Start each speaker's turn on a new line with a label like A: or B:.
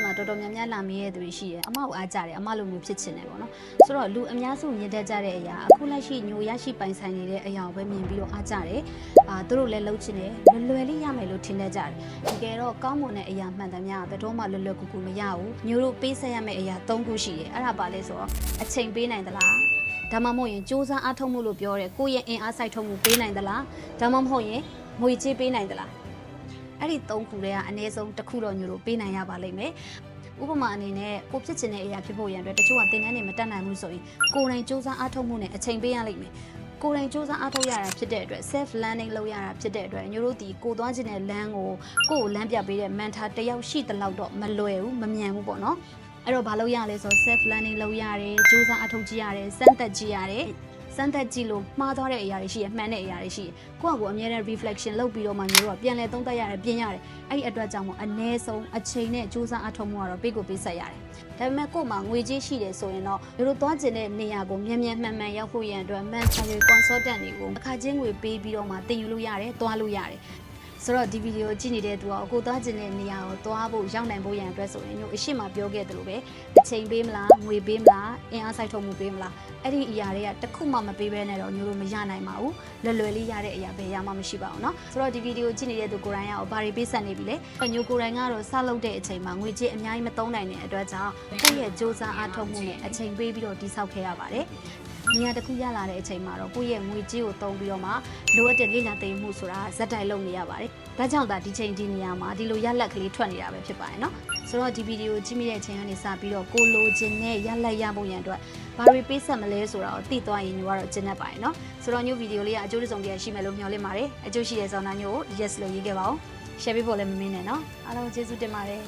A: မှာတော်တော်များများလာမေးရတဲ့သူတွေရှိတယ်အမကိုအားကြတယ်အမလိုမျိုးဖြစ်ချင်တယ်ပေါ့နော်ဆိုတော့လူအများစုမြင်တတ်ကြတဲ့အရာအခုလက်ရှိညိုရရှိပိုင်ဆိုင်နေတဲ့အရာကိုပဲမြင်ပြီးတော့အားကြတယ်သူတို့လည်းလှုပ်ချင်တယ်လွယ်လေးရမယ်လို့ထင်တတ်ကြတယ်တကယ်တော့ကောင်းမွန်တဲ့အရာမှန်သမျှဘယ်တော့မှလွယ်ကူကူမရဘူးညိုတို့ပေးဆက်ရမယ့်အရာ၃ခုရှိတယ်အဲ့ဒါပါလဲဆိုတော့အချိန်ပေးနိုင်သလားဒါမှမဟုတ်ရင်စူးစမ်းအားထုတ်မှုလို့ပြောတယ်ကိုယ့်ရဲ့အင်အားစိုက်ထုတ်မှုပေးနိုင်သလားဒါမှမဟုတ်ရင်ငွေကြေးပေးနိုင်သလားအဲ့ဒီ၃ခုတည်းကအနည်းဆုံးတစ်ခုတော့ညိုတို့ပေးနိုင်ရပါလိမ့်မယ်ဥပမာအနေနဲ့ကိုဖြစ်ချင်တဲ့အရာဖြစ်ဖို့ရန်အတွက်တချို့ကသင်တန်းတွေမတက်နိုင်ဘူးဆိုရင်ကိုယ်တိုင်စူးစမ်းအားထုတ်မှုနဲ့အချိန်ပေးရလိမ့်မယ်ကိုယ်တိုင်စူးစမ်းအားထုတ်ရတာဖြစ်တဲ့အတွက် self learning လုပ်ရတာဖြစ်တဲ့အတွက်ညိုတို့ဒီကိုသွားခြင်းတဲ့လမ်းကိုကိုယ်လမ်းပြပေးတဲ့ mentor တယောက်ရှိတဲ့လောက်တော့မလွယ်ဘူးမမြန်ဘူးပေါ့နော်အဲ့တော့ဘာလုပ်ရလဲဆိုတော့ self learning လုပ်ရတယ်စူးစမ်းအားထုတ်ကြည့်ရတယ်စမ်းသပ်ကြည့်ရတယ်စမ်းသပ်ကြည့်လို့မှားသွားတဲ့အရာတွေရှိရမှန်တဲ့အရာတွေရှိရကိုယ့်အကိုအမြဲတမ်း reflection လုပ်ပြီးတော့မှမျိုးတော့ပြန်လဲသုံးသပ်ရတယ်ပြင်ရတယ်အဲ့ဒီအတွက်ကြောင့်မို့အနည်းဆုံးအချိန်နဲ့စူးစမ်းအားထုတ်မှုကတော့ပေးကိုပေးဆက်ရတယ်ဒါပေမဲ့ကို့မှာငွေကြေးရှိတယ်ဆိုရင်တော့တို့သွားကျင်တဲ့နေရာကိုမြန်မှန်ရောက်ဖို့ရန်အတွက် mentor consultant တွေကိုအခကြေးငွေပေးပြီးတော့မှတင်ယူလို့ရတယ်သွားလို့ရတယ်ဆိုတော့ဒီဗီဒီယိုကြည့်နေတဲ့သူကကိုသွားကျင်တဲ့နေရာကိုသွားဖို့ရောက်နိုင်ဖို့ရန်အတွက်ဆိုရင်တို့အရှိမပြောခဲ့သလိုပဲအချိန်ပေးမလားငွေပေးမလားအင်အားစိုက်ထုတ်မှုပေးမလားအဲ့ဒီအရာတွေကတစ်ခုမှမပေးဘဲနဲ့တော့မျိုးတို့မရနိုင်ပါဘူးလွယ်လေးရတဲ့အရာပဲရမှမရှိပါဘူးเนาะဆိုတော့ဒီဗီဒီယိုကြည့်နေတဲ့သူကိုယ်တိုင်ကဘာတွေပေးဆက်နေပြီလဲညိုကိုယ်တိုင်ကတော့စလုပ်တဲ့အချိန်မှာငွေကြေးအများကြီးမသုံးနိုင်တဲ့အတွက်ကြောင့်ကိုယ့်ရဲ့စူးစမ်းအားထုတ်မှုနဲ့အချိန်ပေးပြီးတော့တိစောက်ခဲ့ရပါတယ်နေရာတစ်ခုရလာတဲ့အချိန်မှာတော့ကိုယ့်ရဲ့ငွေကြေးကိုသုံးပြီးတော့မှလိုအပ်တဲ့လေ့လာသိမှုဆိုတာဇက်တိုင်လုပ်နေရပါတယ်ဒါကြောင့်ဒါဒီချိန်ဒီနေရာမှာဒီလိုရလက်ကလေးထွက်နေတာပဲဖြစ်ပါတယ်เนาะဆိုတော့ဒီဗီဒီယိုကြည့်မိတဲ့အချိန်ကနေစပြီးတော့ကိုလိုချင်တဲ့ရလက်ရဖို့ရန်အတွက်ဘာတွေပေးဆက်မလဲဆိုတာကိုသိသွားရင်ညိုကတော့ကျင့်တတ်ပါတယ်เนาะဆိုတော့ညိုဗီဒီယိုလေးကအကျိုးတစုံတရာရှိမယ်လို့မျှော်လင့်ပါတယ်အကျိုးရှိတဲ့ဇော်နာညိုကို yes လို့ရေးခဲ့ပါဦး share ပေးဖို့လည်းမမင်းနဲ့เนาะအားလုံးကျေးဇူးတင်ပါတယ်